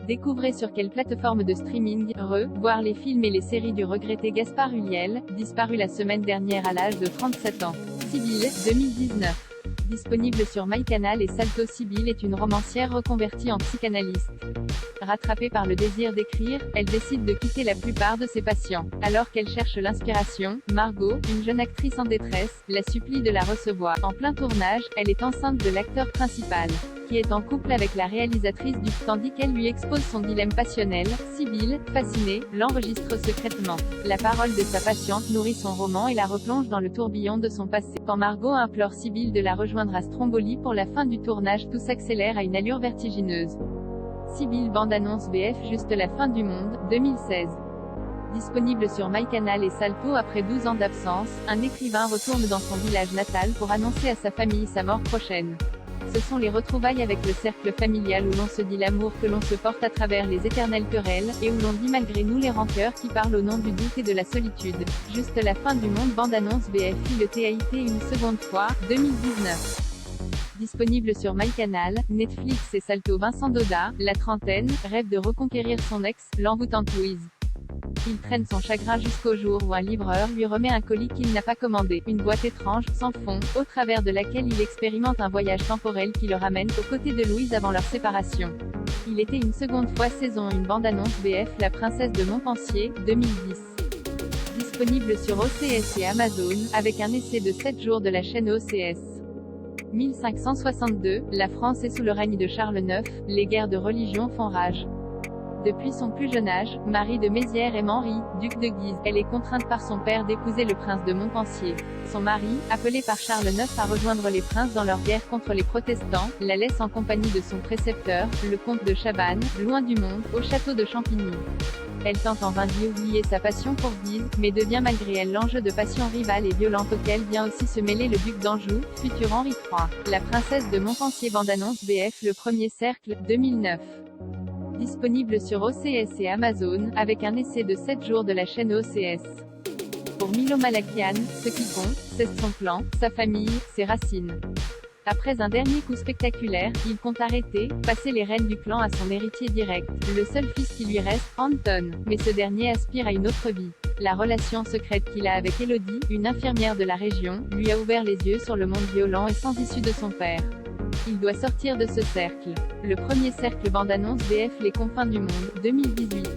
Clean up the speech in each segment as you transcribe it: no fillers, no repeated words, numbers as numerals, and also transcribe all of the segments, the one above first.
Découvrez sur quelle plateforme de streaming, voir les films et les séries du regretté Gaspard Ulliel, disparu la semaine dernière à l'âge de 37 ans. Sibylle, 2019. Disponible sur MyCanal et Salto. Sibylle est une romancière reconvertie en psychanalyste. Rattrapée par le désir d'écrire, elle décide de quitter la plupart de ses patients. Alors qu'elle cherche l'inspiration, Margot, une jeune actrice en détresse, la supplie de la recevoir. En plein tournage, elle est enceinte de l'acteur principal, qui est en couple avec la réalisatrice tandis qu'elle lui expose son dilemme passionnel. Sibylle, fascinée, l'enregistre secrètement. La parole de sa patiente nourrit son roman et la replonge dans le tourbillon de son passé. Quand Margot implore Sibylle de la rejoindre à Stromboli pour la fin du tournage, tout s'accélère à une allure vertigineuse. Sibylle bande-annonce BF Juste la fin du monde, 2016. Disponible sur MyCanal et Salto. Après 12 ans d'absence, un écrivain retourne dans son village natal pour annoncer à sa famille sa mort prochaine. Ce sont les retrouvailles avec le cercle familial où l'on se dit l'amour que l'on se porte à travers les éternelles querelles, et où l'on dit malgré nous les rancœurs qui parlent au nom du doute et de la solitude. Juste la fin du monde bande-annonce BFI le TAIT une seconde fois, 2019. Disponible sur MyCanal, Netflix et Salto. Vincent Daudat, la trentaine, rêve de reconquérir son ex, l'envoûtante Louise. Il traîne son chagrin jusqu'au jour où un livreur lui remet un colis qu'il n'a pas commandé. Une boîte étrange, sans fond, au travers de laquelle il expérimente un voyage temporel qui le ramène aux côtés de Louise avant leur séparation. Il était une seconde fois saison 1 bande-annonce BF La princesse de Montpensier, 2010. Disponible sur OCS et Amazon, avec un essai de 7 jours de la chaîne OCS. 1562, la France est sous le règne de Charles IX, les guerres de religion font rage. Depuis son plus jeune âge, Marie de Mézières aime Henri, duc de Guise. Elle est contrainte par son père d'épouser le prince de Montpensier. Son mari, appelé par Charles IX à rejoindre les princes dans leur guerre contre les protestants, la laisse en compagnie de son précepteur, le comte de Chabannes, loin du monde, au château de Champigny. Elle tente en vain d'y oublier sa passion pour Guise, mais devient malgré elle l'enjeu de passions rivales et violentes auxquelles vient aussi se mêler le duc d'Anjou, futur Henri III. La princesse de Montpensier bande-annonce BF Le premier cercle, 2009. Disponible sur OCS et Amazon, avec un essai de 7 jours de la chaîne OCS. Pour Milo Malakian, ce qui compte, c'est son clan, sa famille, ses racines. Après un dernier coup spectaculaire, il compte arrêter, passer les rênes du clan à son héritier direct, le seul fils qui lui reste, Anton. Mais ce dernier aspire à une autre vie. La relation secrète qu'il a avec Elodie, une infirmière de la région, lui a ouvert les yeux sur le monde violent et sans issue de son père. Il doit sortir de ce cercle. Le premier cercle bande-annonce BF Les confins du monde, 2018.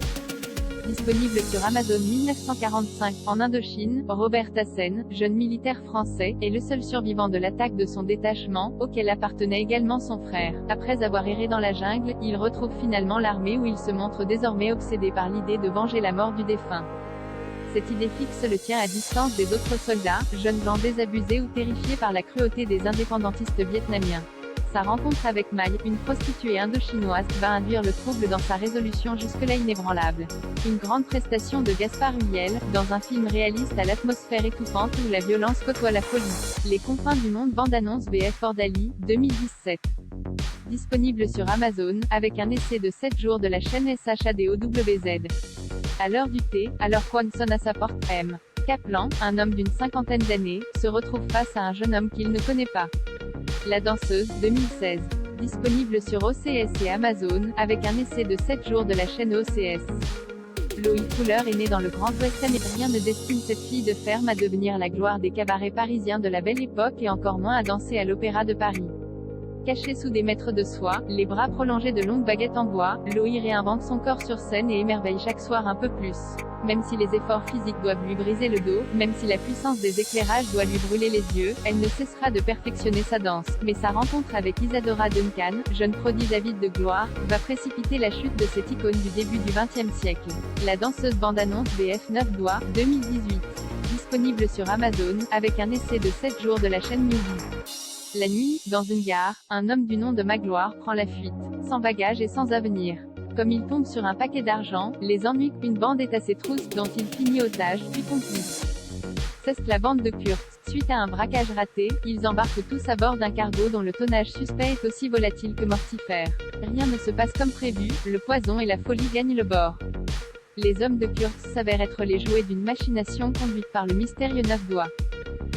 Disponible sur Amazon. 1945, en Indochine, Robert Tassen, jeune militaire français, est le seul survivant de l'attaque de son détachement, auquel appartenait également son frère. Après avoir erré dans la jungle, il retrouve finalement l'armée où il se montre désormais obsédé par l'idée de venger la mort du défunt. Cette idée fixe le tient à distance des autres soldats, jeunes gens désabusés ou terrifiés par la cruauté des indépendantistes vietnamiens. Sa rencontre avec Mai, une prostituée indo-chinoise, va induire le trouble dans sa résolution jusque-là inébranlable. Une grande prestation de Gaspard Ulliel, dans un film réaliste à l'atmosphère étouffante où la violence côtoie la folie. Les confins du monde bande-annonce BF Ordali, 2017. Disponible sur Amazon, avec un essai de 7 jours de la chaîne SHADOWZ. À l'heure du thé, alors Kwan sonne à sa porte, M. Kaplan, un homme d'une cinquantaine d'années, se retrouve face à un jeune homme qu'il ne connaît pas. La danseuse, 2016. Disponible sur OCS et Amazon, avec un essai de 7 jours de la chaîne OCS. Loïc Fuller est née dans le Grand Ouest américain. Rien ne destine cette fille de ferme à devenir la gloire des cabarets parisiens de la Belle Époque et encore moins à danser à l'Opéra de Paris. Cachée sous des mètres de soie, les bras prolongés de longues baguettes en bois, Loïc réinvente son corps sur scène et émerveille chaque soir un peu plus. Même si les efforts physiques doivent lui briser le dos, même si la puissance des éclairages doit lui brûler les yeux, elle ne cessera de perfectionner sa danse. Mais sa rencontre avec Isadora Duncan, jeune prodige avide de gloire, va précipiter la chute de cette icône du début du XXe siècle. La danseuse bande-annonce BF 9 doigts, 2018. Disponible sur Amazon, avec un essai de 7 jours de la chaîne Newbie. La nuit, dans une gare, un homme du nom de Magloire prend la fuite, sans bagages et sans avenir. Comme il tombe sur un paquet d'argent, les ennuie, une bande est à ses trousses, dont il finit otage, puis complice. C'est la bande de Kurt. Suite à un braquage raté, ils embarquent tous à bord d'un cargo dont le tonnage suspect est aussi volatile que mortifère. Rien ne se passe comme prévu, le poison et la folie gagnent le bord. Les hommes de Kurt s'avèrent être les jouets d'une machination conduite par le mystérieux 9 doigts.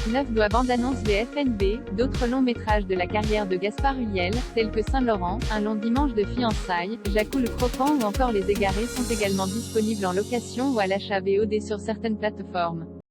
9 doit bande-annonce VFNB, d'autres longs métrages de la carrière de Gaspard Ulliel, tels que Saint-Laurent, Un long dimanche de fiançailles, Jacou le croquant ou encore Les Égarés sont également disponibles en location ou à l'achat VOD sur certaines plateformes.